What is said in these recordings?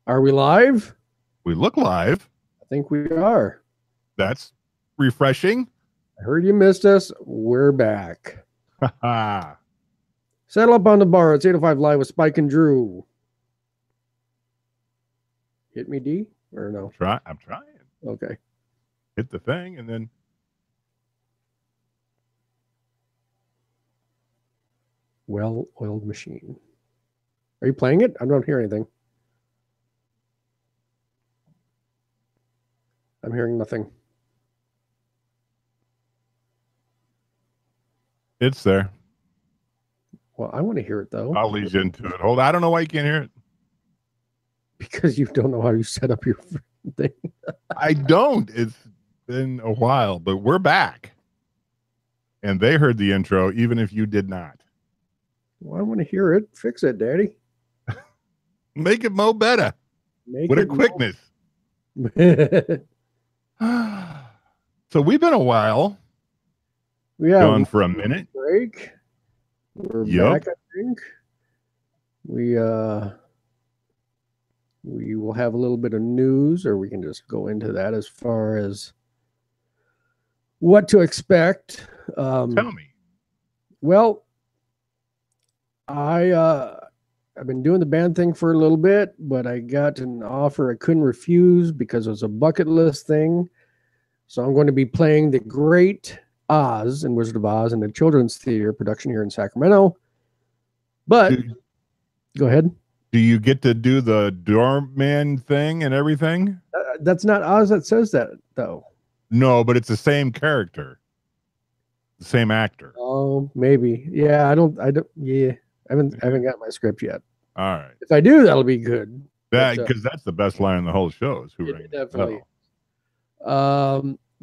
Are we live? We look live. I think we are. That's refreshing. I heard you missed us. We're back. Ha Settle up on the bar. It's 805 Live with Spike and Drew. Hit me, D? Or no? I'm trying. Okay. Hit the thing and then. Well-oiled machine. Are you playing it? I don't hear anything. I'm hearing nothing. It's there. Well, I want to hear it, though. I'll lead you into it. Hold on. I don't know why you can't hear it. Because you don't know how you set up your thing. I don't. It's been a while, but we're back. And they heard the intro, even if you did not. Well, I want to hear it. Fix it, Daddy. Make it mo better. With a quickness. So we've been a while. Yeah. Gone for a minute. Break. We're back, I think. We will have a little bit of news, or we can just go into that as far as what to expect. Tell me. Well, I've been doing the band thing for a little bit, but I got an offer I couldn't refuse because it was a bucket list thing. So I'm going to be playing the Great Oz and Wizard of Oz in the Children's Theater production here in Sacramento. But go ahead. Do you get to do the doorman thing and everything? That's not Oz that says that, though. No, but it's the same character, the same actor. Oh, maybe. Yeah, I don't. Yeah, I haven't got my script yet. All right. If I do, that'll be good. That because that's the best line in the whole show. Is who rang definitely.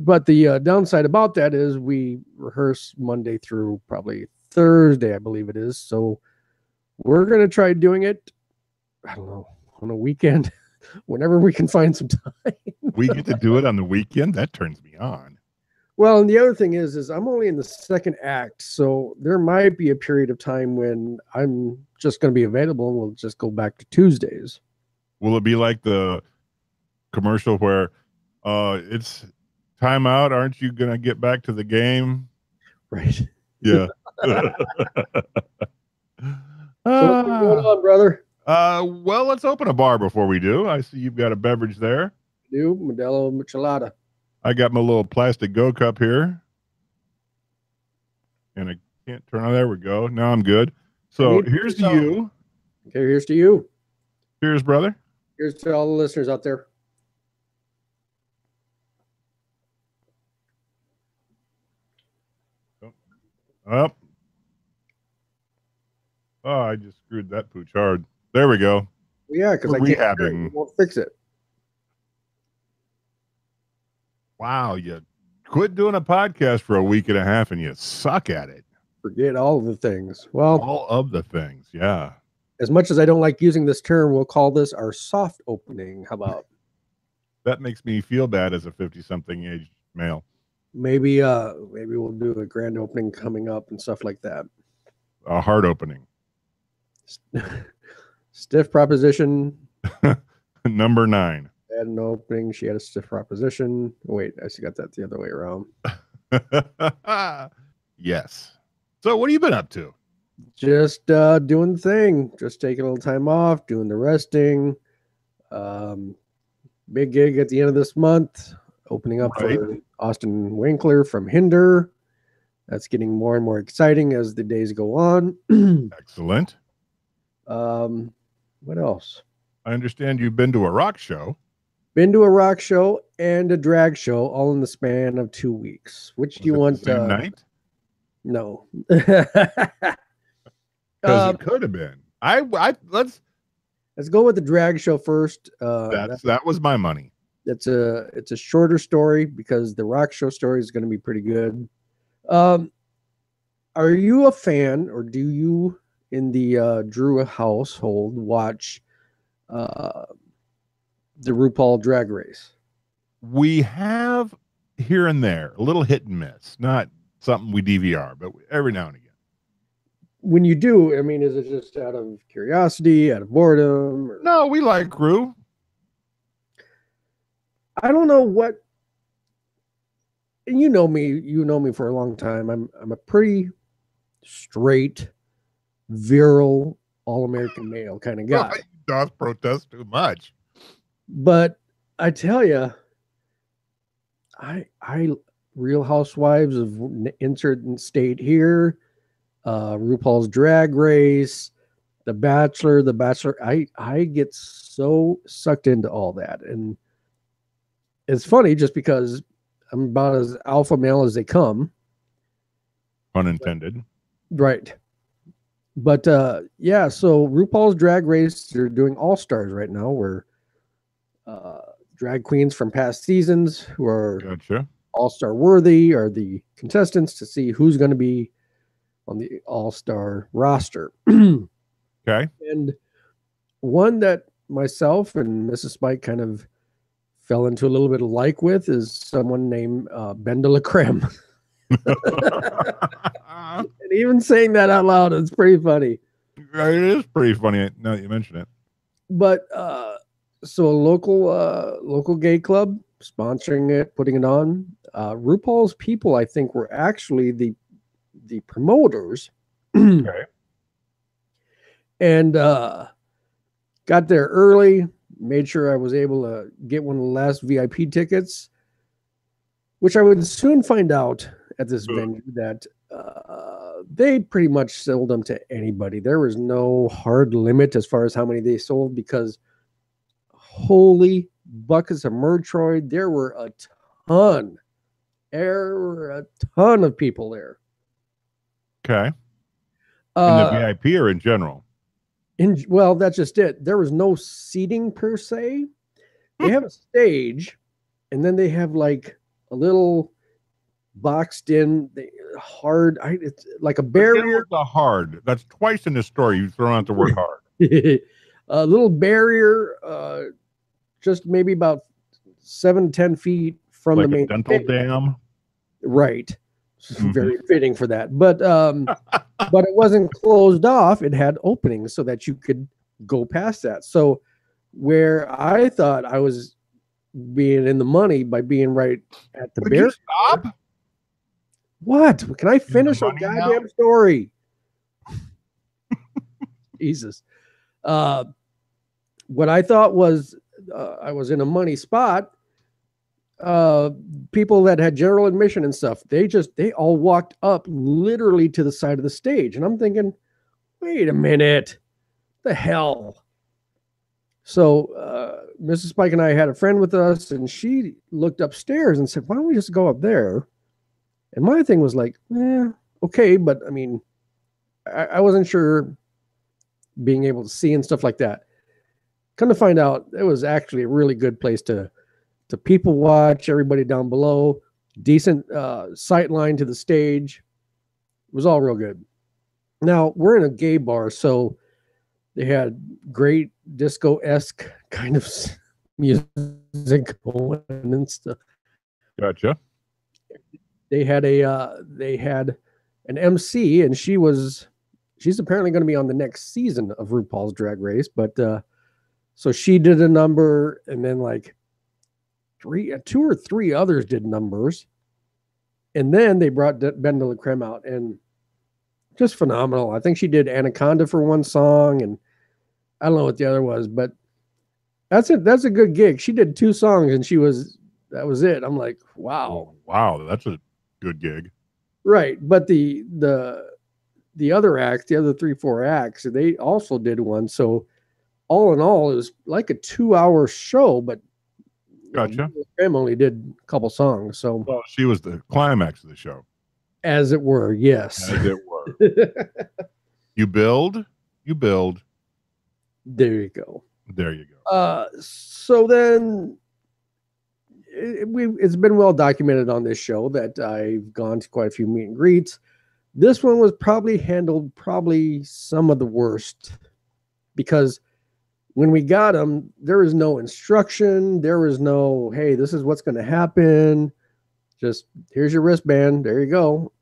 But the downside about that is we rehearse Monday through probably Thursday, I believe it is. So we're gonna try doing it. I don't know, on a weekend, whenever we can find some time. We get to do it on the weekend. That turns me on. Well, and the other thing is I'm only in the second act, so there might be a period of time when I'm just going to be available, and we'll just go back to Tuesdays. Will it be like the commercial where it's time out? Aren't you going to get back to the game? Right. Yeah. So what's going on, brother? Well, let's open a bar before we do. I see you've got a beverage there. New Modelo Michelada. I got my little plastic Go cup here. And I can't turn on. There we go. Now I'm good. So here's to you. Okay, here's to you. Cheers, brother. Here's to all the listeners out there. Up. Oh, I just screwed that pooch hard. There we go. Yeah, because I can't won't fix it. Wow, you quit doing a podcast for a week and a half and you suck at it. Forget all of the things. Well, all of the things, yeah. As much as I don't like using this term, we'll call this our soft opening. How about? That makes me feel bad as a 50-something age male. Maybe we'll do a grand opening coming up and stuff like that. A hard opening. Stiff proposition. Number 9. Had an opening. She had a stiff proposition. Wait, I got that the other way around. Yes. So what have you been up to? Just doing the thing. Just taking a little time off, doing the resting. Big gig at the end of this month. Opening up for Austin Winkler from Hinder. That's getting more and more exciting as the days go on. Excellent. What else? I understand you've been to a rock show. Been to a rock show and a drag show all in the span of 2 weeks. Which do you want? The same night? No. Because it could have been. Let's go with the drag show first. That was my money. It's a shorter story because the rock show story is going to be pretty good. Are you a fan, or do you in the Drew household watch the RuPaul Drag Race? We have here and there a little hit and miss, not something we DVR, but every now and again. When you do, I mean, is it just out of curiosity, out of boredom? No, we like Ru. I don't know what, and you know me for a long time. I'm a pretty straight, virile, all American male kind of Well, guy. you does protest too much. But I tell you, I Real Housewives of Insert State here, RuPaul's Drag Race, The Bachelor, The Bachelor. I get so sucked into all that, and it's funny just because I'm about as alpha male as they come, Pun intended. right? But yeah, so RuPaul's Drag Race, they're doing All Stars right now, where uh, drag queens from past seasons who are Gotcha. All Star worthy are the contestants to see who's going to be on the All Star roster. Okay. And one that myself and Mrs. Spike kind of fell into a little bit of like with is someone named Ben de la Creme. And even saying that out loud, it's pretty funny. It is pretty funny now that you mention it. But so a local gay club sponsoring it, putting it on. RuPaul's people, I think, were actually the promoters. Okay. And got there early, made sure I was able to get one of the last VIP tickets, which I would soon find out at this venue that they pretty much sold them to anybody. There was no hard limit as far as how many they sold because holy buckets of Murtroid, there were a ton. There were a ton of people there. Okay. In the VIP or in general? Well, that's just it. There was no seating per se. They have a stage, and then they have like a little boxed in hard. It's like a barrier. The hard. That's twice in the story you throw out the word hard. A little barrier, just maybe about 7-10 feet from like the main a dental stage. dam. Right. Very fitting for that. But it wasn't closed off. It had openings so that you could go past that. So where I thought I was being in the money by being right at the barrier. Stop? What? Can I finish a goddamn story? Jesus. What I thought was I was in a money spot. People that had general admission and stuff, they all walked up literally to the side of the stage. And I'm thinking, wait a minute, the hell? So Mrs. Spike and I had a friend with us, and she looked upstairs and said, why don't we just go up there? And my thing was like, okay, but I mean, I wasn't sure being able to see and stuff like that. Come to find out, it was actually a really good place to people watch, everybody down below, decent sight line to the stage. It was all real good. Now, we're in a gay bar, so they had great disco-esque kind of music going and stuff. Gotcha. They had an MC, and she's apparently going to be on the next season of RuPaul's Drag Race. But so she did a number, and then like two or three others did numbers, and then they brought Ben de la Creme out, and just phenomenal. I think she did Anaconda for one song, and I don't know what the other was, but that's it. That's a good gig. She did 2 songs, and that was it. I'm like, wow. Oh, wow, that's a good gig. Right. But the other acts, the other 3-4 acts, they also did one. So all in all, it was like a 2-hour show, but gotcha. Graham only did a couple songs. So she was the climax of the show. As it were, yes. As it were. You build. There you go. There you go. So then it's been well documented on this show that I've gone to quite a few meet and greets. This one was handled some of the worst, because when we got them, there was no instruction. There was no, hey, this is what's going to happen. Just here's your wristband. There you go.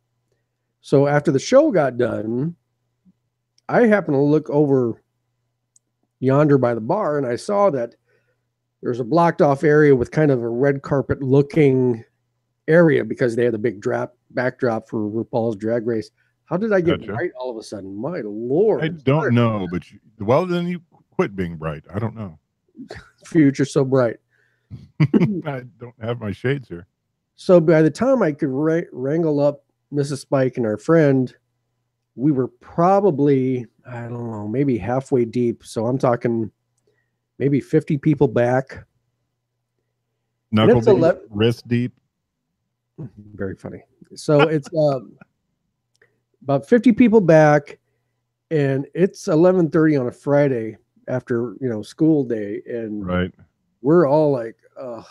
So after the show got done, I happened to look over yonder by the bar, and I saw that there's a blocked off area with kind of a red carpet looking area because they had a big backdrop for RuPaul's Drag Race. How did I get Gotcha. bright all of a sudden? My I lord, don't know, but well, then you quit being bright. I don't know. future so bright. I don't have my shades here. So by the time I could wrangle up Mrs. Spike and our friend, we were probably, I don't know, maybe halfway deep. So I'm talking maybe 50 people back. Knuckle deep, wrist deep. Very funny. So it's about 50 people back, and it's 11:30 on a Friday after school day, and right. We're all like, "Oh,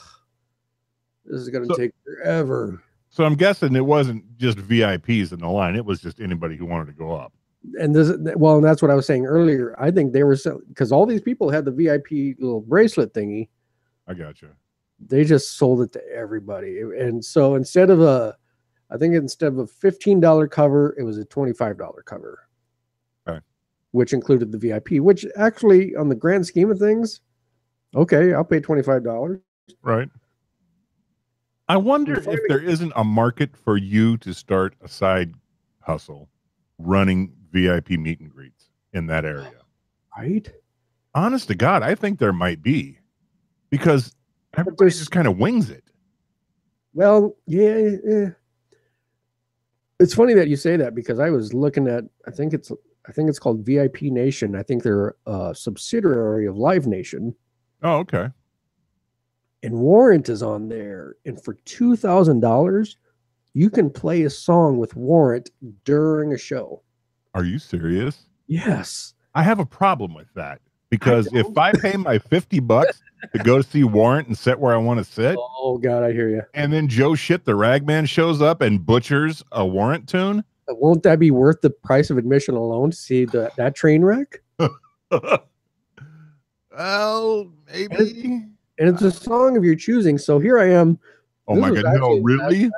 this is going to take forever." So I'm guessing it wasn't just VIPs in the line; it was just anybody who wanted to go up. And and that's what I was saying earlier. I think they were because all these people had the VIP little bracelet thingy. I gotcha. They just sold it to everybody, and so instead of a $15 cover, it was a $25 cover. Okay. Which included the VIP, which actually, on the grand scheme of things, okay, I'll pay $25. Right. I wonder if there isn't a market for you to start a side hustle running VIP meet and greets in that area. Right? Honest to God, I think there might be, because everybody just kind of wings it. Well, yeah. It's funny that you say that, because I was looking at, I think it's called VIP Nation. I think they're a subsidiary of Live Nation. Oh, okay. And Warrant is on there, and for $2,000, you can play a song with Warrant during a show. Are you serious? Yes. I have a problem with that, because if I pay my $50 to go see Warrant and sit where I want to sit, oh God, I hear you. And then Joe Shit the Ragman shows up and butchers a Warrant tune, won't that be worth the price of admission alone to see that train wreck? Well, maybe. And it's a song of your choosing. So here I am. Oh my God, no, really?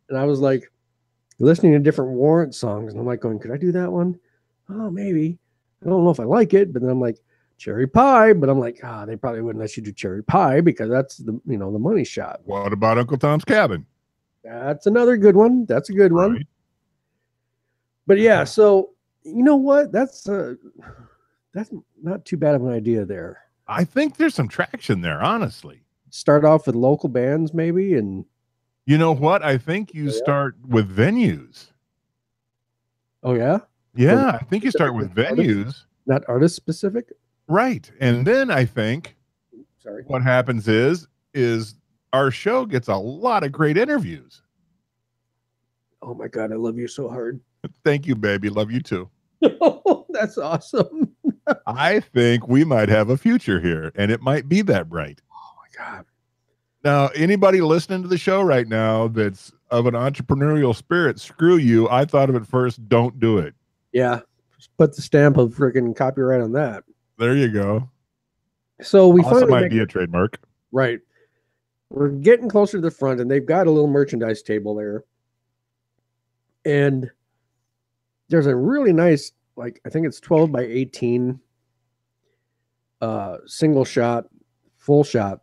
And I was like listening to different Warrant songs, and I'm like going, could I do that one? Oh, maybe. I don't know if I like it, but then I'm like, Cherry Pie, but I'm like, they probably wouldn't let you do Cherry Pie because that's the money shot. What about Uncle Tom's Cabin? That's another good one. That's a good one. But yeah, so you know what? That's not too bad of an idea there. I think there's some traction there, honestly. Start off with local bands, maybe, and you know what? I think you start with venues. Oh yeah? Yeah, I think you start with venues. Not artist specific? Right. And then I think what happens is our show gets a lot of great interviews. Oh my God, I love you so hard. Thank you, baby. Love you too. That's awesome. I think we might have a future here, and it might be that bright. Oh my God. Now, anybody listening to the show right now that's of an entrepreneurial spirit, screw you. I thought of it first. Don't do it. Yeah. Just put the stamp of freaking copyright on that. There you go. So we awesome finally idea, trademark. Right. We're getting closer to the front, and they've got a little merchandise table there. And there's a really nice, like, I think it's 12 by 18 single shot, full shot.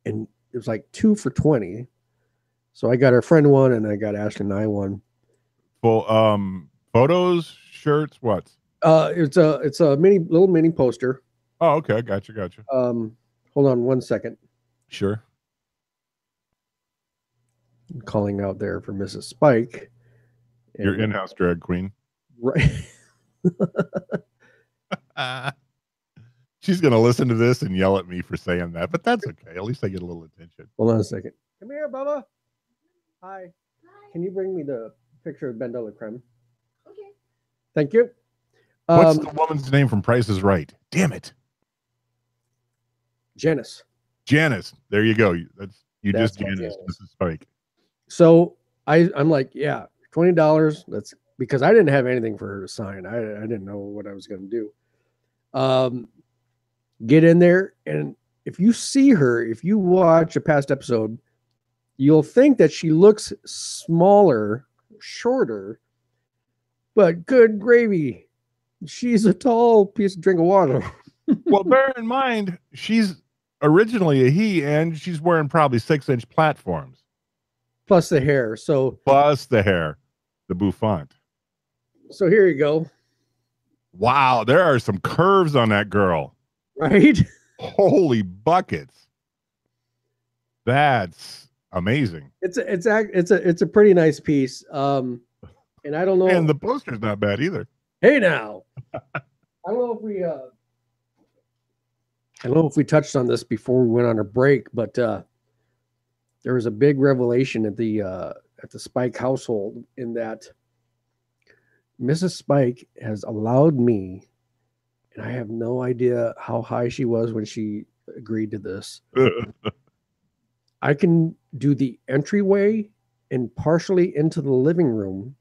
And it was like 2 for $20. So I got our friend one, and I got Ashley and I one. Full photos, shirts, what? It's a little mini poster. Oh, okay, gotcha. Hold on 1 second. Sure. I'm calling out there for Mrs. Spike. Your in-house drag queen. Right. She's going to listen to this and yell at me for saying that, but that's okay. At least I get a little attention. Hold on a second. Come here, Bubba. Hi. Can you bring me the picture of Ben de la Creme? Okay. Thank you. What's the woman's name from Price is Right? Damn it. Janice. There you go. That's just Janice. This is Spike. So I'm like, yeah, $20. That's because I didn't have anything for her to sign. I didn't know what I was going to do. Get in there, and if you see her, if you watch a past episode, you'll think that she looks smaller, shorter, but good gravy. She's a tall piece of drink of water. Well, bear in mind, she's originally a he, and she's wearing probably 6-inch platforms. Plus the hair. So Plus the hair, the bouffant. so here you go. Wow, there are some curves on that girl. Right? Holy buckets. That's amazing. It's a pretty nice piece. And I don't know. And the poster's not bad either. Hey now. I don't know if we touched on this before we went on a break, but there was a big revelation at the Spike household in that Mrs. Spike has allowed me, and I have no idea how high she was when she agreed to this. I can do the entryway and partially into the living room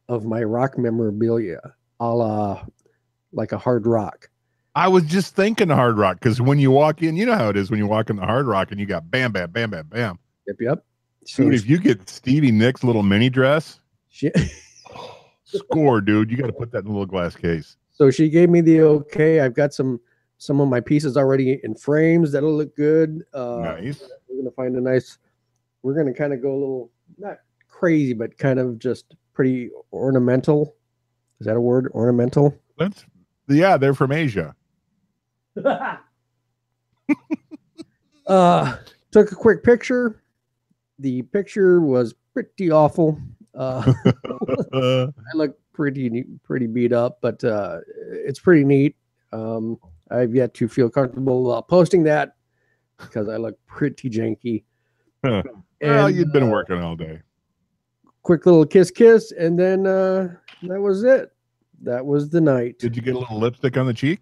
of my rock memorabilia, a la like a Hard Rock. I was just thinking Hard Rock, because when you walk in, you know how it is when you walk in the Hard Rock and you got bam, bam, bam, bam, bam. Yep. So dude, if you get Stevie Nicks' little mini dress, score, dude. You got to put that in a little glass case. So she gave me the okay. I've got some of my pieces already in frames that'll look good. Nice. We're gonna find a nice. We're gonna kind of go a little not crazy, but kind of just pretty ornamental. Is that a word? Ornamental. They're from Asia. Took a quick picture. The picture was pretty awful. I look pretty beat up, but it's pretty neat. I've yet to feel comfortable posting that because I look pretty janky. Well, you'd been working all day. Quick little kiss, and then that was it. That was the night. Did you get a little lipstick on the cheek?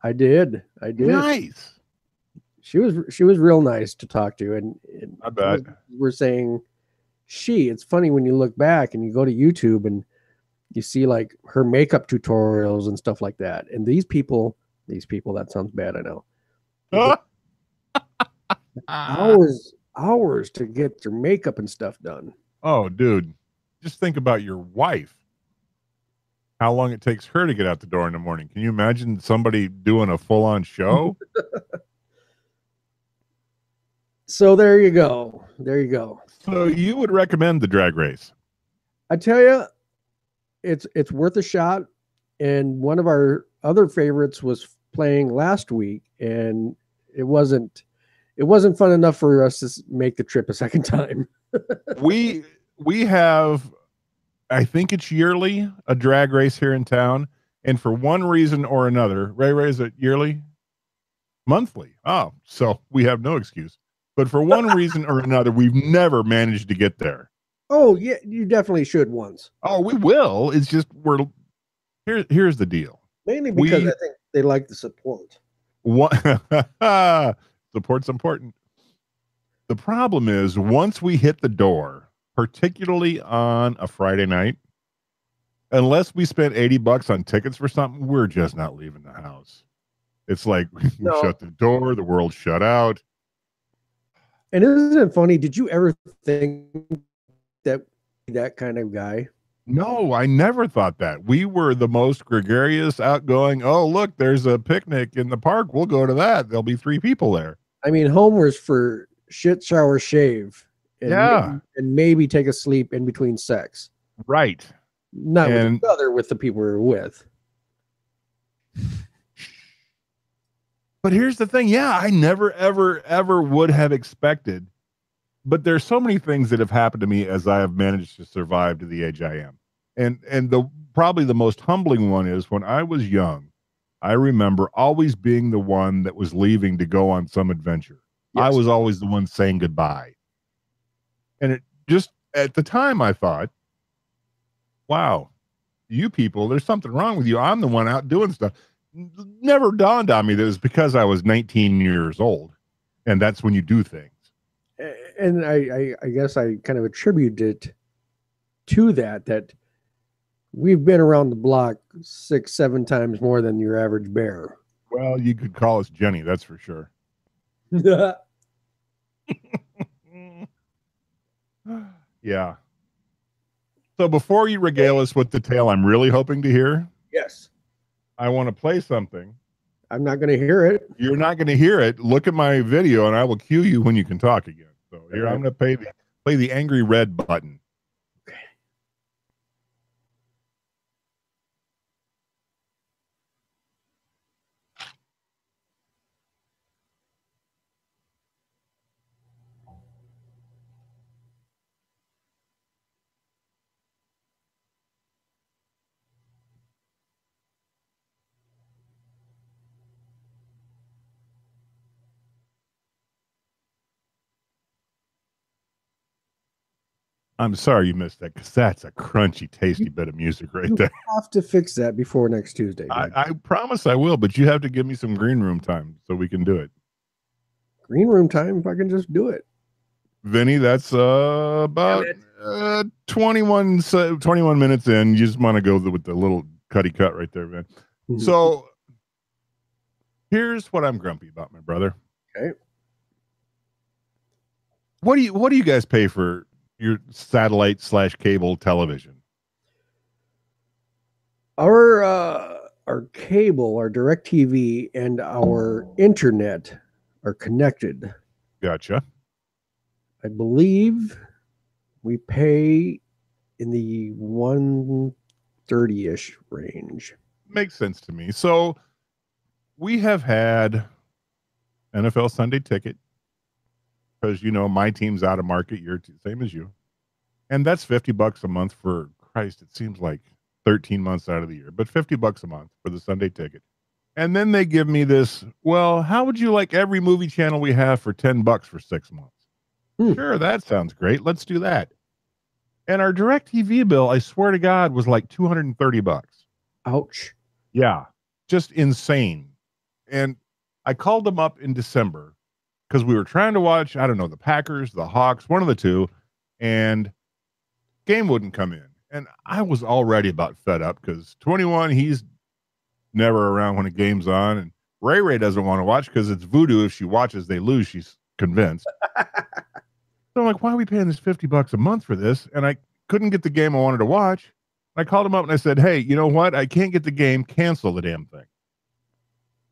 I did. Nice. She was real nice to talk to, and I bet. We're saying it's funny when you look back and you go to YouTube and you see like her makeup tutorials and stuff like that. And these people, that sounds bad, I know. Hours to get their makeup and stuff done. Oh, dude. Just think about your wife. How long it takes her to get out the door in the morning. Can you imagine somebody doing a full-on show? So there you go. So you would recommend the drag race? I tell you, it's worth a shot. And one of our other favorites was playing last week, and it wasn't fun enough for us to make the trip a second time. we have, I think it's yearly, a drag race here in town, and for one reason or another, Ray, is it yearly? Monthly. Oh, so we have no excuse. But for one reason or another, we've never managed to get there. Oh, yeah, you definitely should once. Oh, we will. It's just here's the deal. Mainly because I think they like the support. Support's important. The problem is once we hit the door, particularly on a Friday night, unless we spent $80 on tickets for something, we're just not leaving the house. It's like we shut the door, the world shut out. And isn't it funny? Did you ever think that kind of guy? No, I never thought that. We were the most gregarious, outgoing. Oh, look, there's a picnic in the park. We'll go to that. There'll be 3 people there. I mean, home was for shit, shower, shave. And maybe take a sleep in between sex. Right. Not with each other, with the people we were with. But here's the thing. Yeah, I never, ever, ever would have expected. But there's so many things that have happened to me as I have managed to survive to the age I am. And probably the most humbling one is when I was young, I remember always being the one that was leaving to go on some adventure. Yes. I was always the one saying goodbye. And it just, at the time I thought, wow, you people, there's something wrong with you. I'm the one out doing stuff. Never dawned on me that it was because I was 19 years old. And that's when you do things. And I guess I kind of attribute it to that we've been around the block 6-7 times more than your average bear. Well, you could call us Jenny, that's for sure. Yeah. So before you regale us with the tale I'm really hoping to hear, yes, I want to play something. I'm not going to hear it. You're not going to hear it. Look at my video, and I will cue you when you can talk again. So here, I'm going to play the angry red button. Okay. I'm sorry you missed that, because that's a crunchy, tasty bit of music right You there. have to fix that before next Tuesday. I promise I will, but you have to give me some green room time so we can do it. Green room time, if I can just do it. Vinny, that's about 21 minutes in. You just want to go with the little cutty cut right there, man. Mhm. So here's what I'm grumpy about, my brother. Okay. What do you guys pay for your satellite / cable television? Our cable, our DirecTV, and our internet are connected. Gotcha. I believe we pay in the 130-ish range. Makes sense to me. So we have had NFL Sunday Ticket, because my team's out of market. You're same as you, and that's $50 a month for Christ. It seems like 13 months out of the year, but $50 a month for the Sunday Ticket. And then they give me this. Well, how would you like every movie channel we have for $10 for 6 months? Sure, that sounds great. Let's do that. And our DirecTV bill, I swear to God, was like $230. Ouch. Yeah, just insane. And I called them up in December because we were trying to watch, I don't know, the Packers, the Hawks, one of the two, and game wouldn't come in. And I was already about fed up because 21, he's never around when a game's on. And Ray doesn't want to watch because it's voodoo. If she watches, they lose. She's convinced. So I'm like, why are we paying this $50 a month for this? And I couldn't get the game I wanted to watch. I called him up and I said, hey, you know what? I can't get the game. Cancel the damn thing.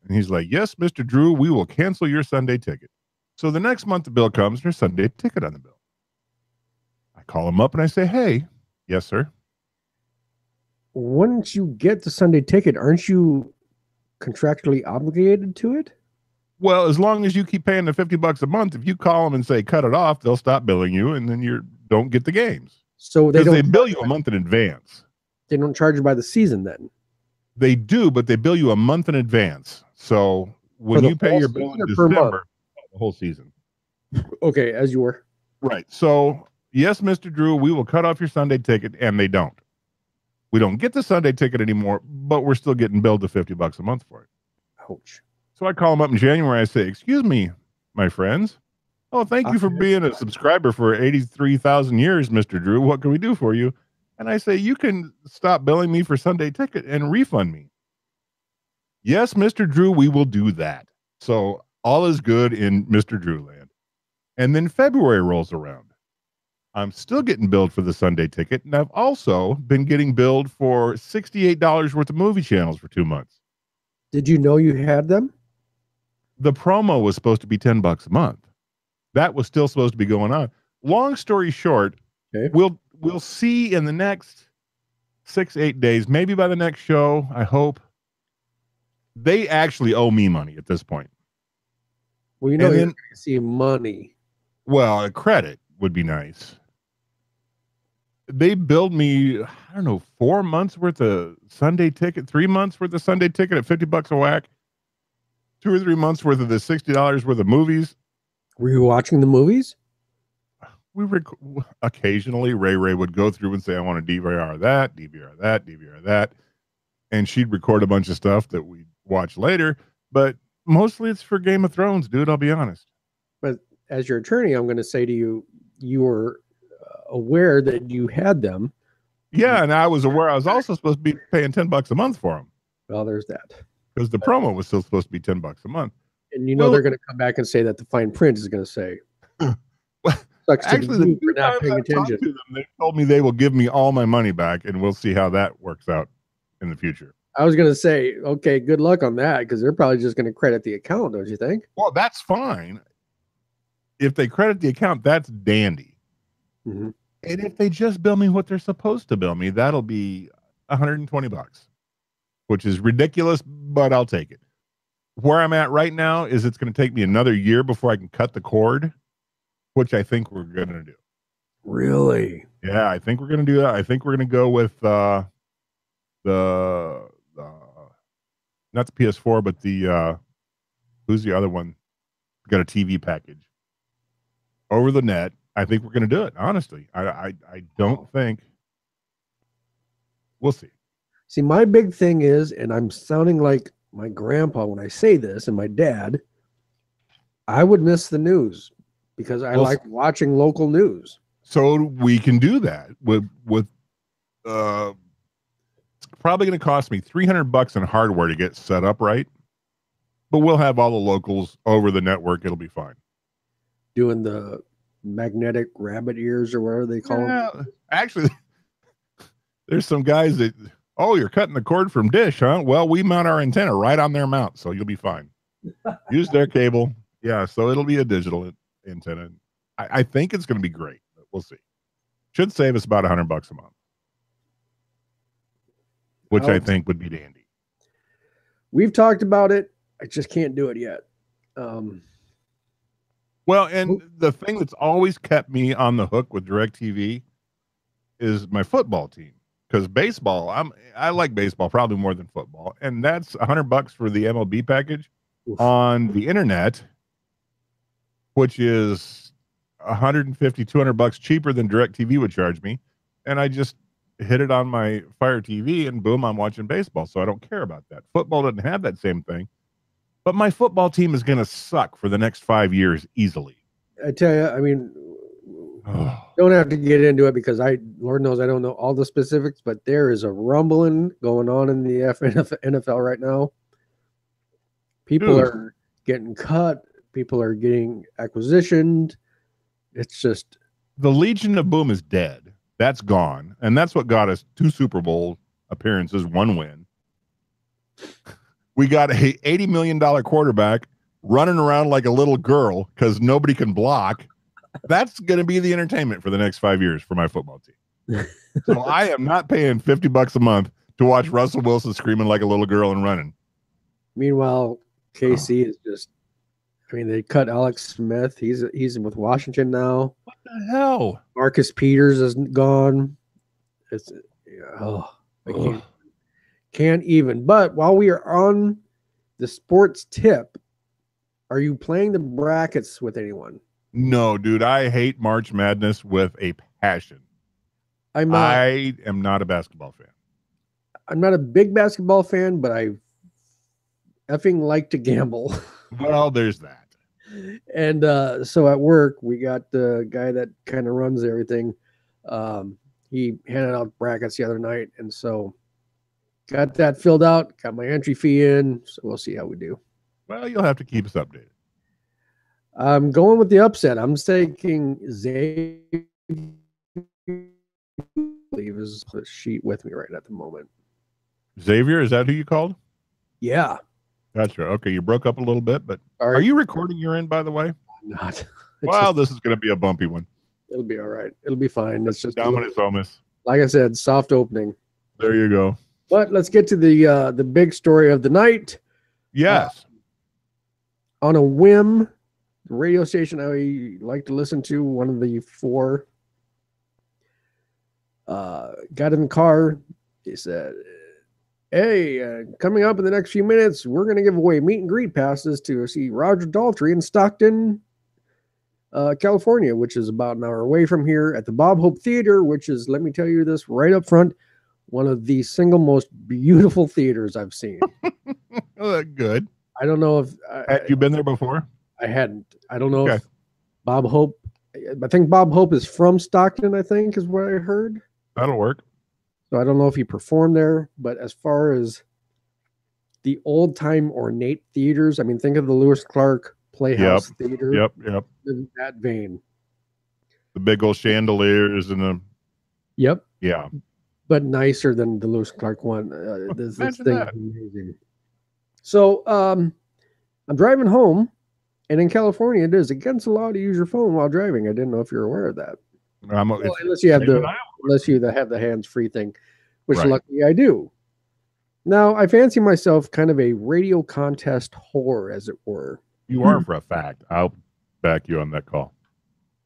And he's like, yes, Mr. Drew, we will cancel your Sunday Ticket. So the next month the bill comes, there's Sunday Ticket on the bill. I call him up and I say, hey, yes, sir. Once you get the Sunday Ticket, aren't you contractually obligated to it? Well, as long as you keep paying the $50 a month, if you call them and say cut it off, they'll stop billing you, and then you don't get the games. So they bill you a month in advance. They don't charge you by the season then. They do, but they bill you a month in advance. So when you pay your bill in December, the whole season. Okay, as you were. Right. So yes, Mr. Drew, we will cut off your Sunday Ticket, and they don't. We don't get the Sunday Ticket anymore, but we're still getting billed the $50 a month for it. Ouch. So I call them up in January. I say, excuse me, my friends. Oh, thank you for being a subscriber for 83,000 years, Mr. Drew. What can we do for you? And I say, you can stop billing me for Sunday Ticket and refund me. Yes, Mr. Drew, we will do that. So all is good in Mr. Drew land. And then February rolls around. I'm still getting billed for the Sunday Ticket. And I've also been getting billed for $68 worth of movie channels for 2 months. Did you know you had them? The promo was supposed to be $10 a month. That was still supposed to be going on. Long story short, okay. We'll see in the next 6-8 days, maybe by the next show, I hope. They actually owe me money at this point. Well, you're going to see money. Well, a credit would be nice. They billed me, I don't know, 4 months worth of Sunday Ticket, 3 months worth of Sunday Ticket at $50 a whack, 2 or 3 months worth of the $60 worth of movies. Were you watching the movies? Occasionally Ray would go through and say, I want to DVR that, DVR that, DVR that. And she'd record a bunch of stuff that we'd watch later. But mostly it's for Game of Thrones, dude. I'll be honest. But as your attorney, I'm going to say to you, you were aware that you had them. Yeah. And I was aware I was also supposed to be paying $10 a month for them. Well, there's that. Because the promo was still supposed to be $10 a month. And they're going to come back and say that the fine print is going to say, actually, the two times I've talked to them, they told me they will give me all my money back, and we'll see how that works out in the future. I was gonna say, okay, good luck on that because they're probably just gonna credit the account, don't you think? Well, that's fine. If they credit the account, that's dandy. Mm-hmm. And if they just bill me what they're supposed to bill me, that'll be $120, which is ridiculous, but I'll take it. Where I'm at right now is it's going to take me another year before I can cut the cord, which I think we're going to do. Really? Yeah, I think we're going to do that. I think we're going to go with the not the PS4, but the who's the other one? Got a TV package over the net. I think we're going to do it. Honestly, I don't think we'll see. See, my big thing is, and I'm sounding like my grandpa when I say this, and my dad, I would miss the news because I like watching local news. So we can do that with it's probably going to cost me $300 in hardware to get set up right, but we'll have all the locals over the network. It'll be fine. Doing the magnetic rabbit ears or whatever they call them. Actually, there's some guys that, oh, you're cutting the cord from Dish, huh? Well, we mount our antenna right on their mount, so you'll be fine. Use their cable. Yeah, so it'll be a digital antenna. I think it's going to be great, but we'll see. Should save us about $100 a month, which I think would be dandy. We've talked about it. I just can't do it yet. Well, and the thing that's always kept me on the hook with DirecTV is my football team. Because baseball, I like baseball probably more than football, and that's $100 for the MLB package on the internet, which is $150, $200 cheaper than DirecTV would charge me, and I just hit it on my Fire TV, and boom, I'm watching baseball. So I don't care about that. Football doesn't have that same thing, but my football team is going to suck for the next 5 years easily. I tell you, I mean. Don't have to get into it because Lord knows I don't know all the specifics, but there is a rumbling going on in the NFL right now. People are getting cut. People are getting acquisitioned. It's just the Legion of Boom is dead. That's gone, and that's what got us 2 Super Bowl appearances, 1 win. We got a $80 million quarterback running around like a little girl because nobody can block. That's going to be the entertainment for the next 5 years for my football team. So I am not paying $50 a month to watch Russell Wilson screaming like a little girl and running. Meanwhile, KC is just, I mean, they cut Alex Smith. He's with Washington now. What the hell? Marcus Peters is gone. It's, I can't even. But while we are on the sports tip, are you playing the brackets with anyone? No, dude, I hate March Madness with a passion. I am not a basketball fan. I'm not a big basketball fan, but I effing like to gamble. Well, there's that. And so at work, we got the guy that kind of runs everything. He handed out brackets the other night, and so got that filled out, got my entry fee in, so we'll see how we do. Well, you'll have to keep us updated. I'm going with the upset. I'm taking Xavier. Is the sheet with me right at the moment. Xavier, is that who you called? Yeah. Gotcha. Okay, you broke up a little bit, but are you recording your end, by the way? I'm not. Well, this is going to be a bumpy one. It'll be all right. It'll be fine. It's just Dominus Omis. Like I said, soft opening. There you go. But let's get to the big story of the night. Yes. On a whim, the radio station I like to listen to, one of the 4, got in the car. He said, hey, coming up in the next few minutes, we're going to give away meet and greet passes to see Roger Daltrey in Stockton, California, which is about an hour away from here at the Bob Hope Theater, which is, let me tell you this right up front, one of the single most beautiful theaters I've seen. Oh, good. I don't know if... Had you been there before? I hadn't. I don't know if Bob Hope... I think Bob Hope is from Stockton, I think, is what I heard. That'll work. So I don't know if he performed there, but as far as the old-time ornate theaters, I mean, think of the Lewis Clark Playhouse Theater. Yep. In that vein. The big old chandeliers and the... Yep. Yeah. but nicer than the Lewis and Clark one. This Imagine thing that. is amazing. So I'm driving home, and in California, it is against the law to use your phone while driving. I didn't know if you're aware of that. Well, It's unless you have same in the Iowa. have the hands-free thing, which Right. luckily I do. Now I fancy myself kind of a radio contest whore, as it were. You are for a fact. I'll back you on that call.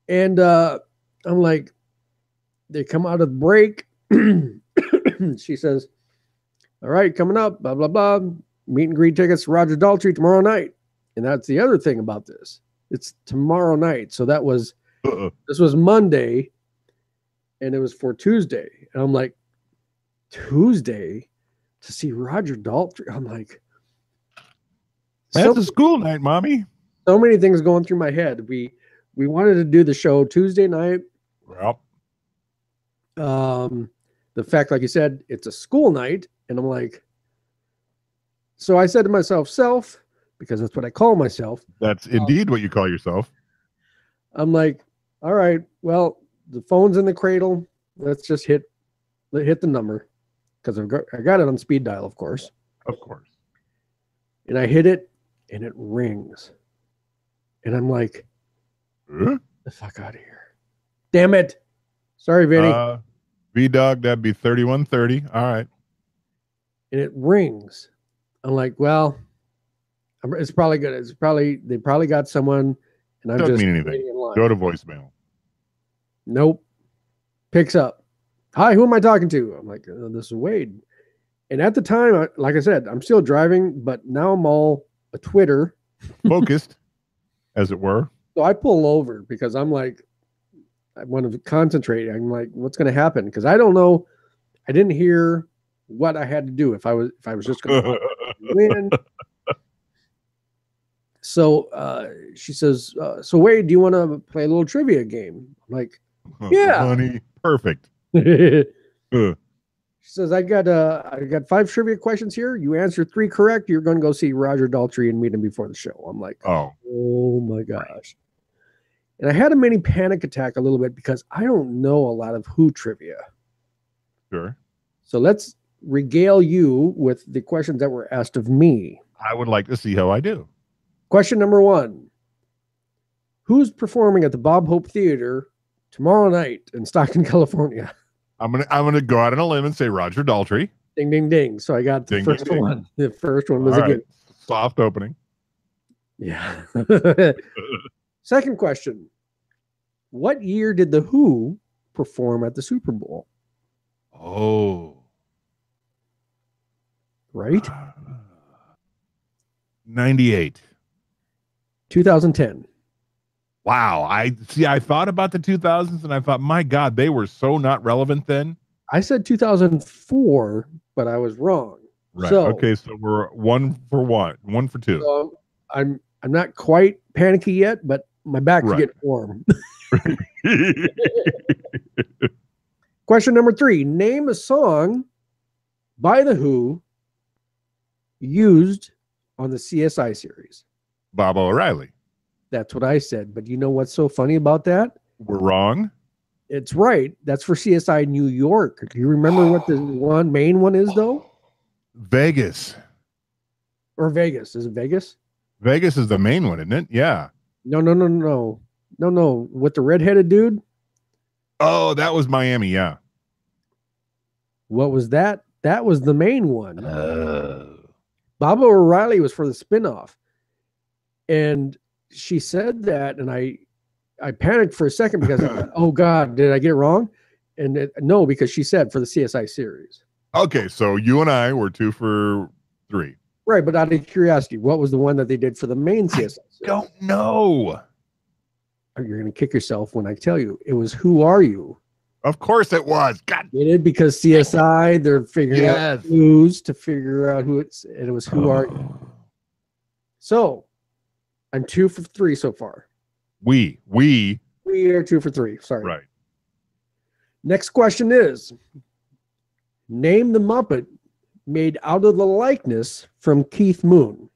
And I'm like, they come out of the break. She says, "All right, coming up, blah blah blah. Meet and greet tickets to Roger Daltrey tomorrow night." And that's the other thing about this. It's tomorrow night. So this was Monday, and it was for Tuesday. And I'm like, Tuesday to see Roger Daltrey. I'm like, That's a school night, mommy. so many things going through my head. We wanted to do the show Tuesday night. Well, The fact, like you said, it's a school night, and I'm like, so I said to myself, because that's what I call myself. that's indeed what you call yourself. I'm like, all right, well, the phone's in the cradle. Let's just hit the number, because I got it on speed dial, of course. Of course. And I hit it, and it rings. And I'm like, Huh? the fuck out of here. Damn it. Sorry, Vinny. V-Dog, that'd be 3130. All right. And it rings. I'm like, well, it's probably good. They probably got someone, and I'm Doesn't just mean waiting anything. in line. Go to voicemail. Nope. Picks up. Hi, who am I talking to? I'm like, this is Wade. And at the time, like I said, I'm still driving, but now I'm all a Twitter. Focused, as it were. So I pull over because I'm like, I want to concentrate. I'm like, what's going to happen? Because I don't know. I didn't hear what I had to do if I was just going to win. So she says, so Wade, do you want to play a little trivia game? I'm like, yeah. Honey, perfect. She says, I got 5 trivia questions here. You answer 3 correct, you're going to go see Roger Daltrey and meet him before the show. I'm like, oh my gosh. And I had a mini panic attack a little bit because I don't know a lot of Who trivia. Sure. So let's regale you with the questions that were asked of me. I would like to see how I do. Question number 1. Who's performing at the Bob Hope Theater tomorrow night in Stockton, California? I'm gonna go out on a limb and say Roger Daltrey. Ding, ding, ding. So I got the first one. The first one was a good. Soft opening. Yeah. Second question. What year did The Who perform at the Super Bowl? Oh. Right? 98. 2010. Wow. I thought about the 2000s and I thought, my God, they were so not relevant then. I said 2004, but I was wrong. Right. So, okay, so we're 1 for 1, 1 for 2. So I'm not quite panicky yet, but my back's getting warm. Question number 3. Name a song by The Who used on the CSI series. Bob O'Reilly. That's what I said. But you know what's so funny about that? We're wrong. It's right. That's for CSI New York. Do you remember what the main one is, though? Vegas. Or Vegas. Is it Vegas? Vegas is the main one, isn't it? Yeah. No. With the redheaded dude? Oh, that was Miami, yeah. What was that? That was the main one. Bob O'Reilly was for the spinoff. And she said that, and I panicked for a second because, oh God, did I get it wrong? And no, because she said for the CSI series. Okay, so you and I were 2 for 3. Right, but out of curiosity, what was the one that they did for the main CSI series? Don't know. You're going to kick yourself when I tell you. It was Who Are You? Of course it was. God. It did because CSI, they're figuring out clues to figure out who it's, and it was Who Are You? So, I'm 2 for 3 so far. We are 2 for 3. Sorry. Right. Next question is, name the Muppet made out of the likeness from Keith Moon.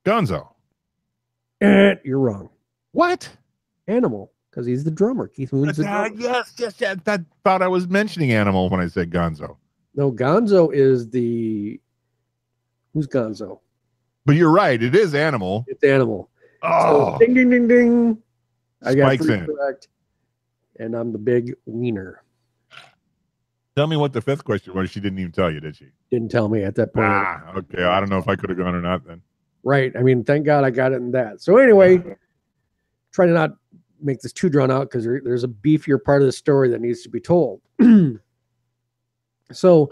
Gonzo. You're wrong. What? Animal. because he's the drummer. Keith Moon's the drummer. Yes. I thought I was mentioning Animal when I said Gonzo. No, Gonzo is who's Gonzo? But you're right. It is Animal. It's Animal. Oh, so, ding, ding, ding, ding. I got Spike's 3 in correct. And I'm the big wiener. Tell me what the 5th question was. She didn't even tell you, did she? Didn't tell me at that point. Okay. I don't know if I could have gone or not then. Right. I mean, thank God I got it in that. So anyway, try to not make this too drawn out because there's a beefier part of the story that needs to be told. So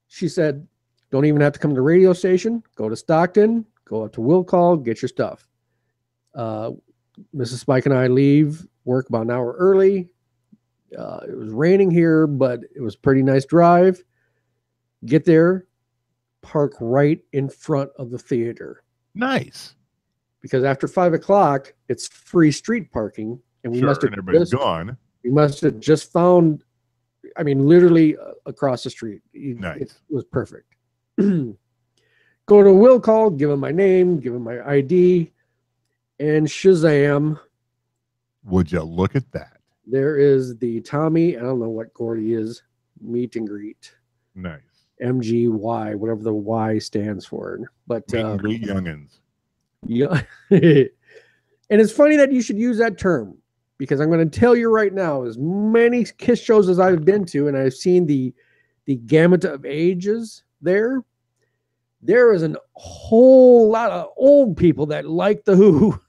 she said, don't even have to come to the radio station. Go to Stockton. Go up to Will Call. Get your stuff. Mrs. Spike and I leave work about an hour early. It was raining here, but it was a pretty nice drive. Get there, park right in front of the theater. Nice. Because after 5 o'clock, it's free street parking, and we must have gone. We must have just found. I mean, literally across the street. Nice. It was perfect. Go to a will call, give him my name, give him my ID, and Shazam. Would you look at that? There is the Tommy, I don't know what Gordy is, meet and greet. Nice. MGY, whatever the Y stands for. But meet and greet youngins. Yeah. And it's funny that you should use that term, because I'm going to tell you right now, as many Kiss shows as I've been to, and I've seen the gamut of ages there is a whole lot of old people that like the Who.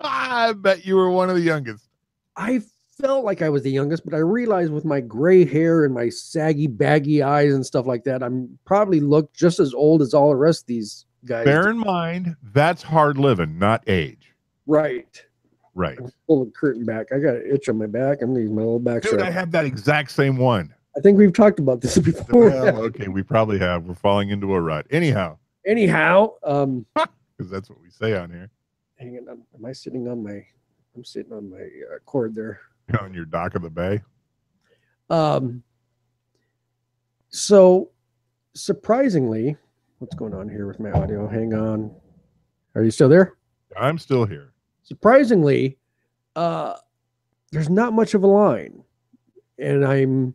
I bet you were one of the youngest. I felt like I was the youngest, but I realized with my gray hair and my saggy, baggy eyes and stuff like that, I'm probably look just as old as all the rest of these guys. Bear in mind, that's hard living, not age. Right. Right. Pull the curtain back. I got an itch on my back. I'm using my little back. Dude, I have that exact same one. I think we've talked about this before. Well, okay, we probably have. We're falling into a rut. Anyhow, because that's what we say on here. Hang on. Am I sitting on my? I'm sitting on my cord there. On your dock of the bay. So surprisingly, what's going on here with my audio? Hang on. Are you still there? I'm still here. Surprisingly, there's not much of a line, and I'm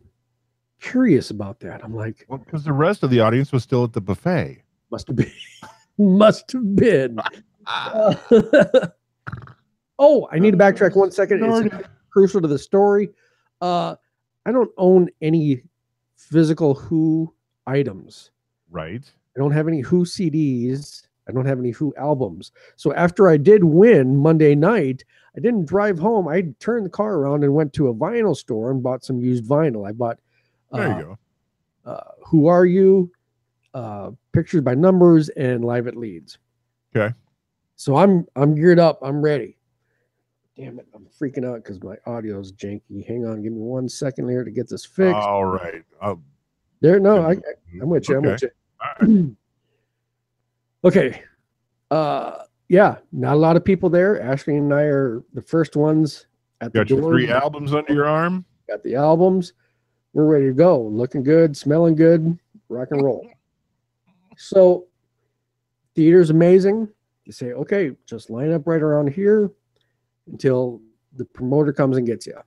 curious about that. I'm like, well, because the rest of the audience was still at the buffet. Must have been. Oh, I need to backtrack 1 second. It's crucial to the story. I don't own any physical Who items. Right. I don't have any Who CDs. I don't have any Who albums. So after I did win Monday night, I didn't drive home. I turned the car around and went to a vinyl store and bought some used vinyl. I bought there you go. Who Are You? Pictures by Numbers and Live at Leeds. Okay. So I'm geared up. I'm ready. Damn it. I'm freaking out because my audio is janky. Hang on. Give me 1 second here to get this fixed. All right. I'm with you. I'm with you. All right. Okay. Yeah, not a lot of people there. Ashley and I are the first ones at the door. Got your 3 albums under your arm? Got the albums. We're ready to go. Looking good, smelling good, rock and roll. So, theater's amazing. You say, okay, just line up right around here until the promoter comes and gets you.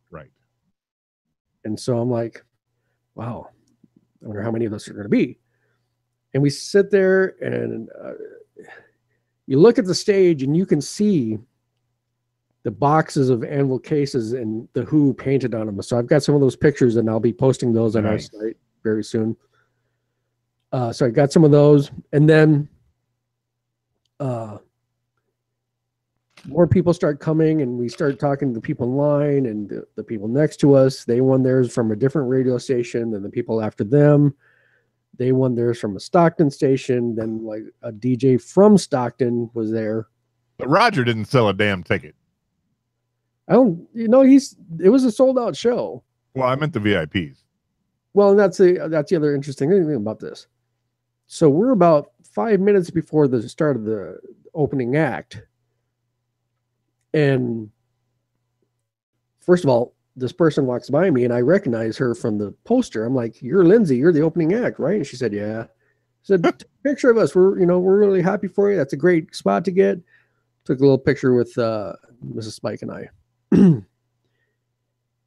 Right. And so I'm like, wow, I wonder how many of us are going to be. And we sit there and you look at the stage and you can see the boxes of Anvil cases and the Who painted on them. So I've got some of those pictures and I'll be posting those on our site very soon. So I got some of those, and then more people start coming and we start talking to the people in line and the people next to us. They won theirs from a different radio station than the people after them. They won theirs from a Stockton station. Then like a DJ from Stockton was there. But Roger didn't sell a damn ticket. It was a sold out show. Well, I meant the VIPs. Well, and that's the other interesting thing about this. So we're about 5 minutes before the start of the opening act. And first of all, this person walks by me and I recognize her from the poster. I'm like, "You're Lindsay, you're the opening act, right?" And she said, "Yeah." I said, "Take a picture of us. We're really happy for you. That's a great spot to get." Took a little picture with Mrs. Spike and I. And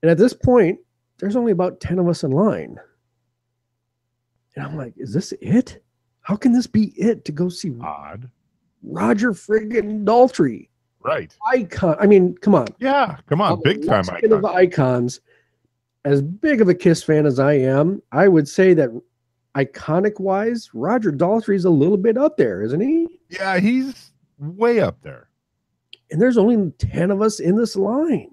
at this point, there's only about 10 of us in line. And I'm like, is this it? How can this be it to go see Odd. Roger friggin' Daltrey? Right. Icon. I mean, come on. Yeah, come on. Big time icon. Of icons. As big of a Kiss fan as I am, I would say that iconic wise, Roger Daltrey's a little bit up there, isn't he? Yeah, he's way up there. And there's only 10 of us in this line.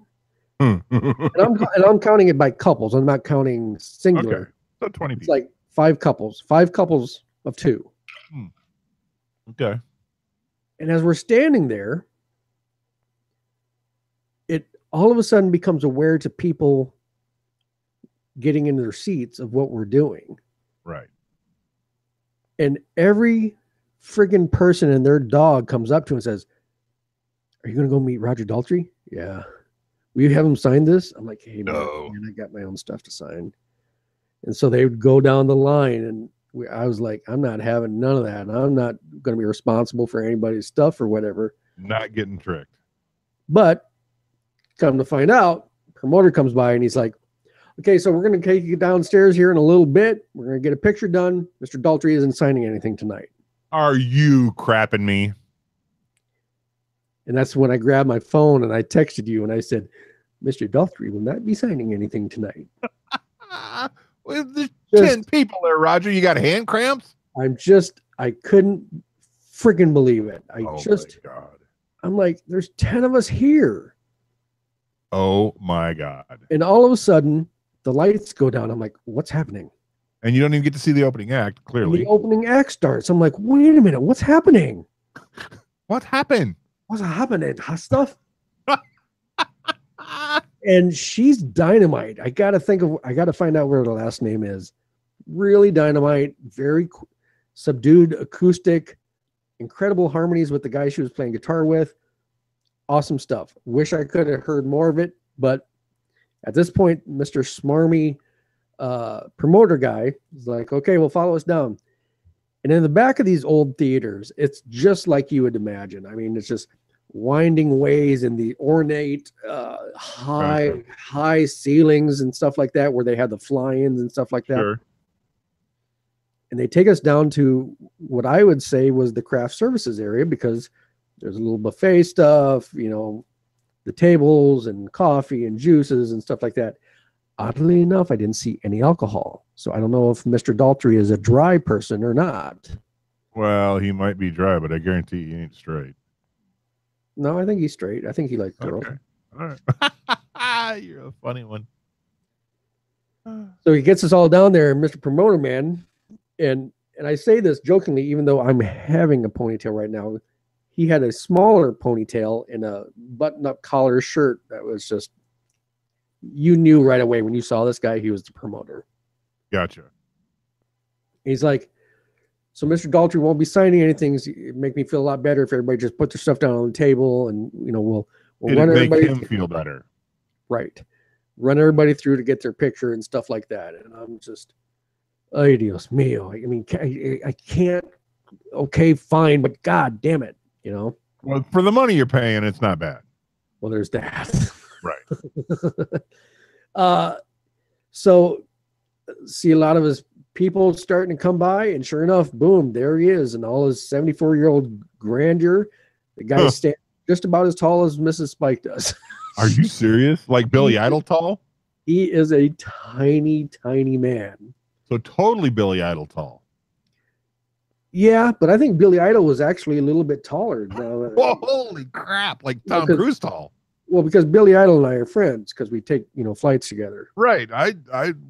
and I'm counting it by couples. I'm not counting singular. Okay. So 20 people. It's like five couples of two. Okay. And as we're standing there, it all of a sudden becomes aware to people getting into their seats of what we're doing. Right. And every friggin' person and their dog comes up to and says, "Are you going to go meet Roger Daltrey?" "Yeah." "Will you have him sign this?" I'm like, "Hey, no. man, I got my own stuff to sign." And so they would go down the line, and I was like, I'm not having none of that. And I'm not going to be responsible for anybody's stuff or whatever. Not getting tricked. But come to find out, promoter comes by and he's like, "Okay, so we're going to take you downstairs here in a little bit. We're going to get a picture done. Mr. Daltrey isn't signing anything tonight." Are you crapping me? And that's when I grabbed my phone and I texted you and I said, "Mr. Daltrey will not be signing anything tonight." Well, there's 10 people there, Roger. You got hand cramps? I couldn't freaking believe it. My God. I'm like, there's 10 of us here. Oh my God. And all of a sudden, the lights go down. I'm like, what's happening? And you don't even get to see the opening act, clearly. And the opening act starts. I'm like, wait a minute, what's happening? What happened? What's happening? Hot stuff? And she's dynamite. I got to find out where the last name is. Really dynamite, very subdued acoustic, incredible harmonies with the guy she was playing guitar with. Awesome stuff. Wish I could have heard more of it, but at this point, Mr. Smarmy promoter guy is like, "Okay, well, follow us down." And in the back of these old theaters, it's just like you would imagine. I mean, it's just winding ways and the ornate high ceilings and stuff like that, where they had the fly-ins and stuff like that. Sure. And they take us down to what I would say was the craft services area, because there's a little buffet stuff, the tables and coffee and juices and stuff like that. Oddly enough, I didn't see any alcohol. So I don't know if Mr. Daltrey is a dry person or not. Well, he might be dry, but I guarantee he ain't straight. No, I think he's straight. I think he likes girls. Okay. All right. You're a funny one. So he gets us all down there, Mr. Promoter Man. And I say this jokingly, even though I'm having a ponytail right now. He had a smaller ponytail and a button-up collar shirt that was just, you knew right away when you saw this guy, he was the promoter. Gotcha. He's like, "So Mr. Daltrey won't be signing anything. It'd make me feel a lot better if everybody just put their stuff down on the table, and we'll run everybody. Make him feel better, right? Run everybody through to get their picture and stuff like that." And I'm just, ay Dios mío. I mean, I can't. Okay, fine, but God damn it, Well, for the money you're paying, it's not bad. Well, there's that. Right. So see a lot of his people starting to come by, and sure enough, boom, there he is, and all his 74-year-old grandeur. The guy's standing just about as tall as Mrs. Spike does. Are you serious? Like Billy Idol tall? He is a tiny, tiny man. So totally Billy Idol tall. Yeah, but I think Billy Idol was actually a little bit taller. Whoa, holy crap! Like Tom Cruise tall. Well, because Billy Idol and I are friends, because we take flights together. Right.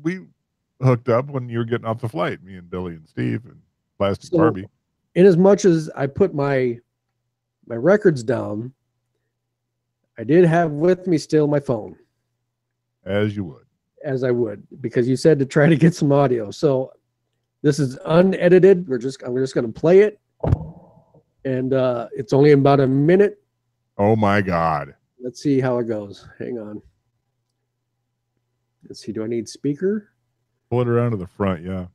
We hooked up when you were getting off the flight. Me and Billy and Steve and Plastic Barbie. In as much as I put my records down, I did have with me still my phone. As you would. As I would, because you said to try to get some audio. So this is unedited. We're just going to play it, and it's only about a minute. Oh my God! Let's see how it goes. Hang on. Let's see. Do I need speaker? Pull it around to the front. Yeah.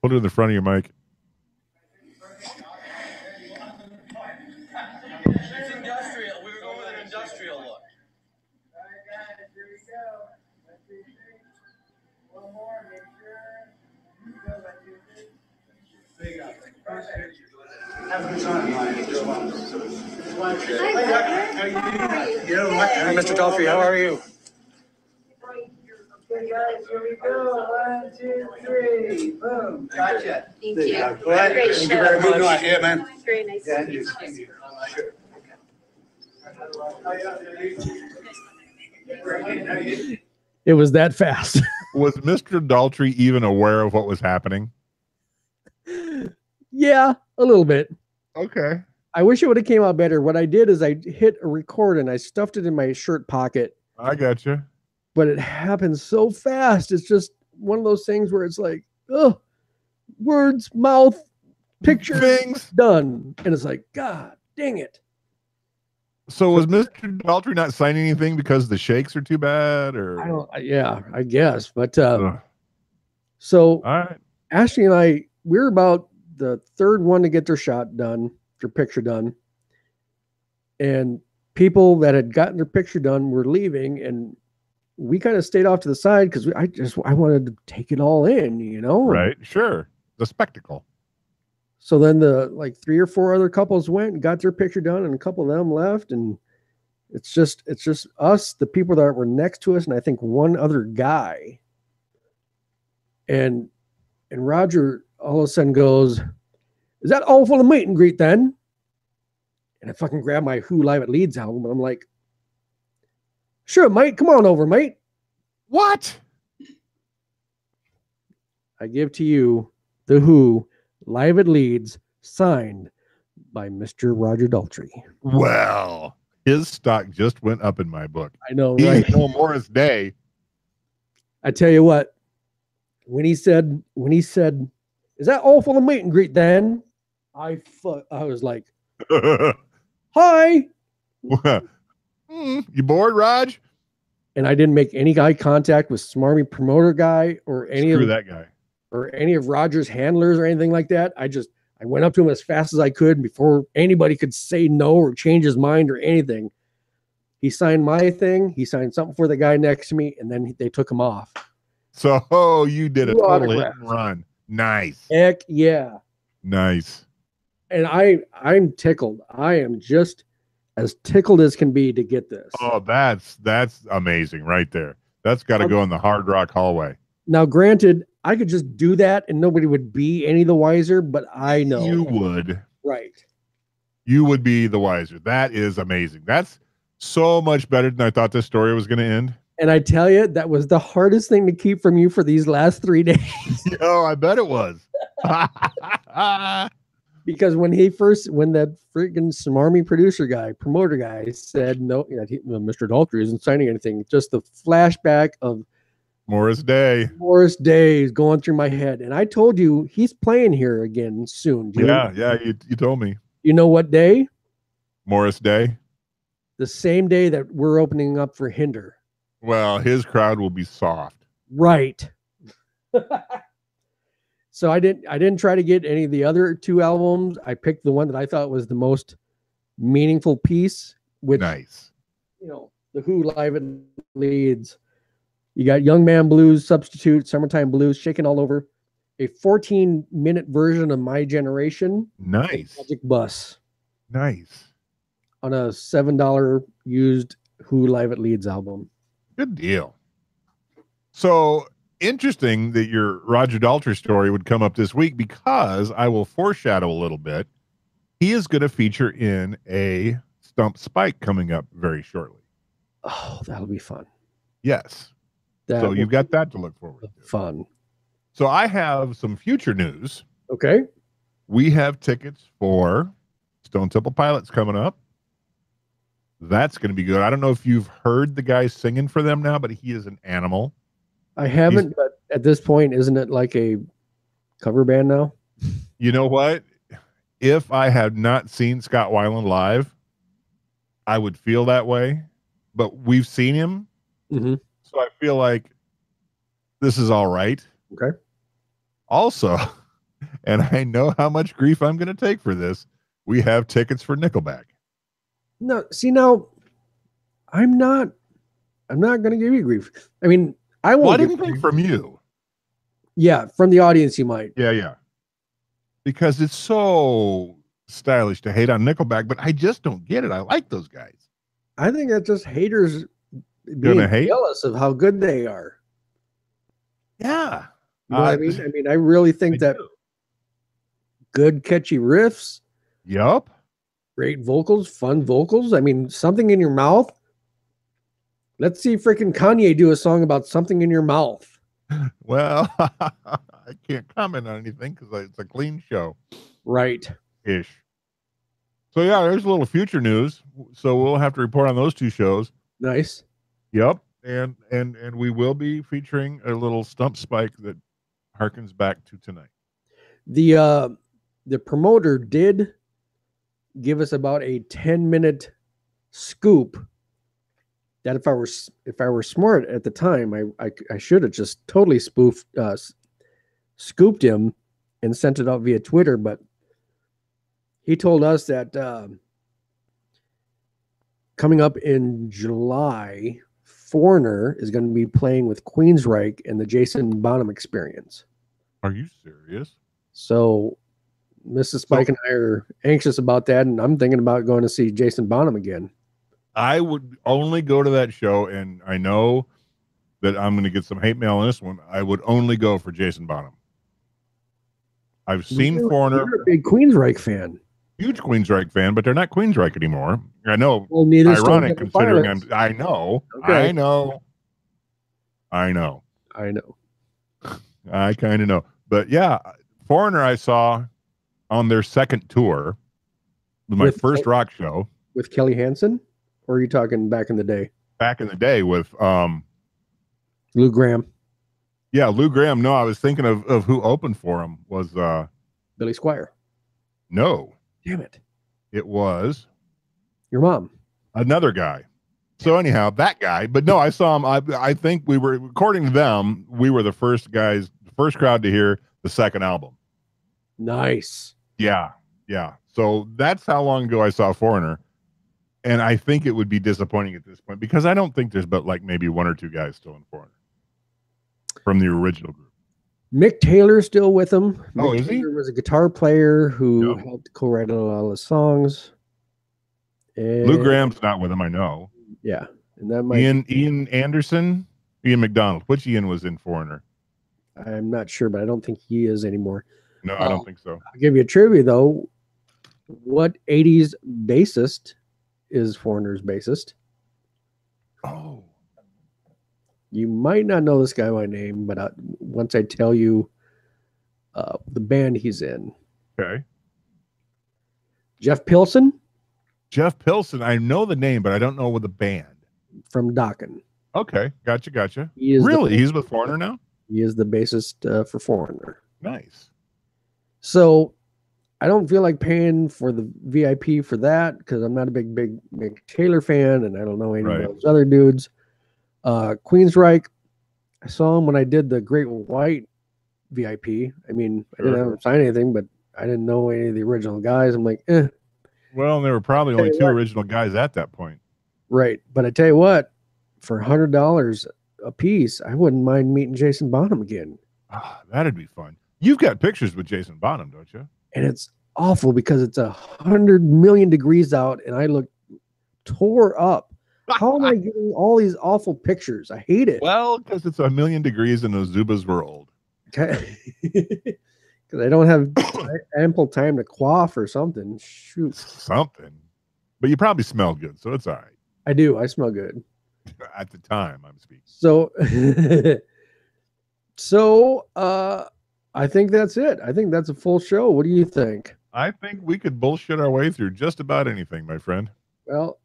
Put it in the front of your mic. Hi, Mr. Dolphy, how are you? Okay, guys, here we go. 1, 2, 3. Boom. Gotcha. Thank you. Great Great show. show. Very Good much. night. Yeah, man. Very nice. Yeah, to you. meet you. It was that fast. Was Mr. Daltrey even aware of what was happening? Yeah, a little bit. Okay. I wish it would have came out better. What I did is I hit a record and I stuffed it in my shirt pocket, I got you. but it happened so fast. It's just one of those things where it's like, oh, words, mouth, picture, Things. done. And it's like, God dang it. So was Mr. Daltrey not signing anything because the shakes are too bad, or? Yeah, I guess. But Ugh. so All right. Ashley and I, we're about the third one to get their shot done, their picture done. And people that had gotten their picture done were leaving, and we kind of stayed off to the side because I wanted to take it all in, you know? Right. Sure. The spectacle. So then the like 3 or 4 other couples went and got their picture done, and a couple of them left, and it's just us, the people that were next to us, and I think one other guy. And Roger all of a sudden goes, "Is that all for the meet and greet then?" And I fucking grabbed my Who Live at Leeds album, and I'm like, "Sure, mate, come on over, mate." What? I give to you the Who Live at Leeds, signed by Mr. Roger Daltrey. Well, his stock just went up in my book. I know, He's right? no Morris Day. I tell you what, when he said, "Is that all for the meet and greet then?" I was like, "Hi." You bored, Raj? And I didn't make any eye contact with smarmy promoter guy or any Screw of that guy. or any of Roger's handlers or anything like that. I went up to him as fast as I could before anybody could say no or change his mind or anything. He signed my thing. He signed something for the guy next to me, and then they took him off. So you did a 2 total hit autographs. and run. Nice. Heck yeah. Nice. And I'm tickled. I am just as tickled as can be to get this. Oh, that's amazing right there. That's got to go in the Hard Rock hallway. Now, granted, I could just do that and nobody would be any the wiser, but I know. You would. Right. You would be the wiser. That is amazing. That's so much better than I thought this story was going to end. And I tell you, that was the hardest thing to keep from you for these last 3 days. Oh, I bet it was. Because when that freaking smarmy promoter guy said no, Mr. Daltrey isn't signing anything, just the flashback of Morris Day is going through my head. And I told you he's playing here again soon. Yeah, you told me. You know what day? Morris Day. The same day that we're opening up for Hinder. Well, his crowd will be soft. Right. So I didn't try to get any of the other 2 albums. I picked the one that I thought was the most meaningful piece, which, nice. The Who Live at Leeds. You got Young Man Blues, Substitute, Summertime Blues, Shaking All Over, a 14-minute version of My Generation. Nice. Magic Bus. Nice. On a $7 used Who Live at Leeds album. Good deal. So interesting that your Roger Daltrey story would come up this week, because I will foreshadow a little bit. He is going to feature in a Stump Spike coming up very shortly. Oh, that'll be fun. Yes. So you've got that to look forward to. Fun. So I have some future news. Okay. We have tickets for Stone Temple Pilots coming up. That's going to be good. I don't know if you've heard the guy singing for them now, but he is an animal. I haven't, but at this point, isn't it like a cover band now? You know what? If I had not seen Scott Weiland live, I would feel that way. But we've seen him. Mm-hmm. So I feel like this is all right. Okay. Also, and I know how much grief I'm going to take for this, we have tickets for Nickelback. No, see, now I'm not going to give you grief. I mean, I won't. Well, I didn't think from you. Yeah, from the audience, you might. Yeah. because it's so stylish to hate on Nickelback, but I just don't get it. I like those guys. I think that's just haters Gonna being hate? jealous of how good they are. Yeah. You know what I mean? I mean, I really think that good, catchy riffs, Yup. great vocals, fun vocals. I mean, something in your mouth. Let's see freaking Kanye do a song about something in your mouth. Well, I can't comment on anything because it's a clean show. Right. Ish. So yeah, there's a little future news. So we'll have to report on those two shows. Nice. Yep. And we will be featuring a little stump spike that harkens back to tonight. The promoter did give us about a 10-minute scoop that if I were smart at the time, I should have just totally scooped him and sent it out via Twitter, but he told us that coming up in July, Foreigner is going to be playing with Queensryche and the Jason Bonham Experience. Are you serious? So Mrs. Spike and I are anxious about that, and I'm thinking about going to see Jason Bonham again. I would only go to that show, and I know that I'm going to get some hate mail on this one. I would only go for Jason Bonham. I've seen Foreigner. You're a big Queensryche fan. Huge Queensryche fan, but they're not Queensryche anymore. I know. Well, neither ironic considering I know. Okay. I know. I kind of know. But yeah, Foreigner I saw on their second tour with my first rock show. With Kelly Hansen? Or are you talking back in the day? Back in the day with Lou Graham. Yeah, Lou Graham. No, I was thinking of who opened for him was Billy Squire. No. Damn it. It was your mom. Another guy. So anyhow, that guy. But no, I saw him. I think we were, according to them, we were the first crowd to hear the second album. Nice. Yeah. Yeah. So that's how long ago I saw Foreigner. And I think it would be disappointing at this point because I don't think there's but like maybe one or two guys still in Foreigner from the original group. Mick Taylor's still with him. Mick Taylor is he? Was a guitar player who helped co-write a lot of the songs. And Lou Graham's not with him, I know. Yeah. And that might Ian Anderson, Ian McDonald. Which Ian was in Foreigner? I'm not sure, but I don't think he is anymore. No, I don't think so. I'll give you a trivia though. What 80s bassist is Foreigner's bassist? Oh. You might not know this guy by name, but once I tell you the band he's in. Okay. Jeff Pilson? Jeff Pilson. I know the name, but I don't know with the band. From Dokken. Okay. Gotcha. Really? He's with Foreigner now? He is the bassist for Foreigner. Nice. So I don't feel like paying for the VIP for that because I'm not a big Mick Taylor fan and I don't know any of those other dudes. Queensryche, I saw him when I did the Great White VIP. I mean, I didn't have him sign anything, but I didn't know any of the original guys. I'm like, eh. Well, there were probably only two original guys at that point. Right. But I tell you what, for $100 a piece, I wouldn't mind meeting Jason Bonham again. Oh, that'd be fun. You've got pictures with Jason Bonham, don't you? And it's awful because it's 100 million degrees out and I look tore up. How am I getting all these awful pictures? I hate it. Well, because it's 1,000,000 degrees and those Zubas were old. Okay. Because I don't have ample time to quaff or something. Shoot. Something. But you probably smell good, so it's all right. I do. I smell good. At the time, I'm speaking. So, I think that's it. I think that's a full show. What do you think? I think we could bullshit our way through just about anything, my friend. Well,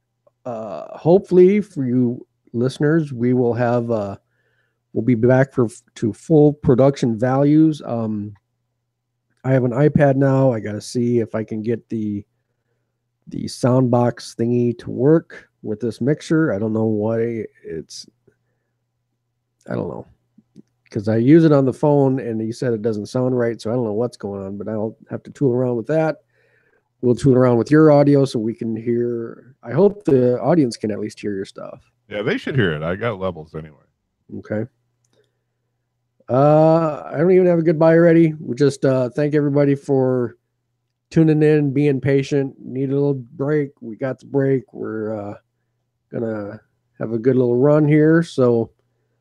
hopefully for you listeners, we will have we'll be back to full production values. I have an iPad now. I got to see if I can get the sound box thingy to work with this mixer. I don't know why I don't know. Because I use it on the phone and he said it doesn't sound right. So I don't know what's going on, but I'll have to tool around with that. We'll tool around with your audio so we can hear. I hope the audience can at least hear your stuff. Yeah, they should hear it. I got levels anyway. Okay. I don't even have a goodbye ready. We just thank everybody for tuning in, being patient. Need a little break. We got the break. We're gonna have a good little run here. So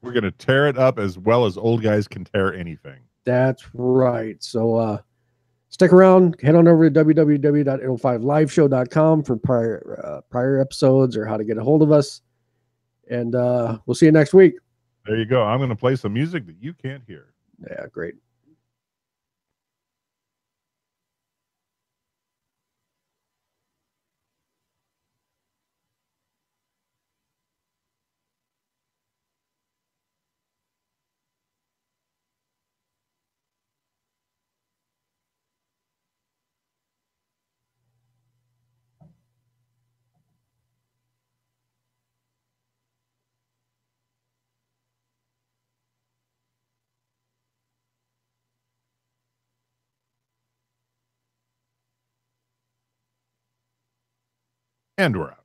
We're going to tear it up as well as old guys can tear anything. that's right. So stick around. Head on over to www.805liveshow.com for prior episodes or how to get a hold of us. And we'll see you next week. There you go. I'm going to play some music that you can't hear. Yeah, great. And we're out.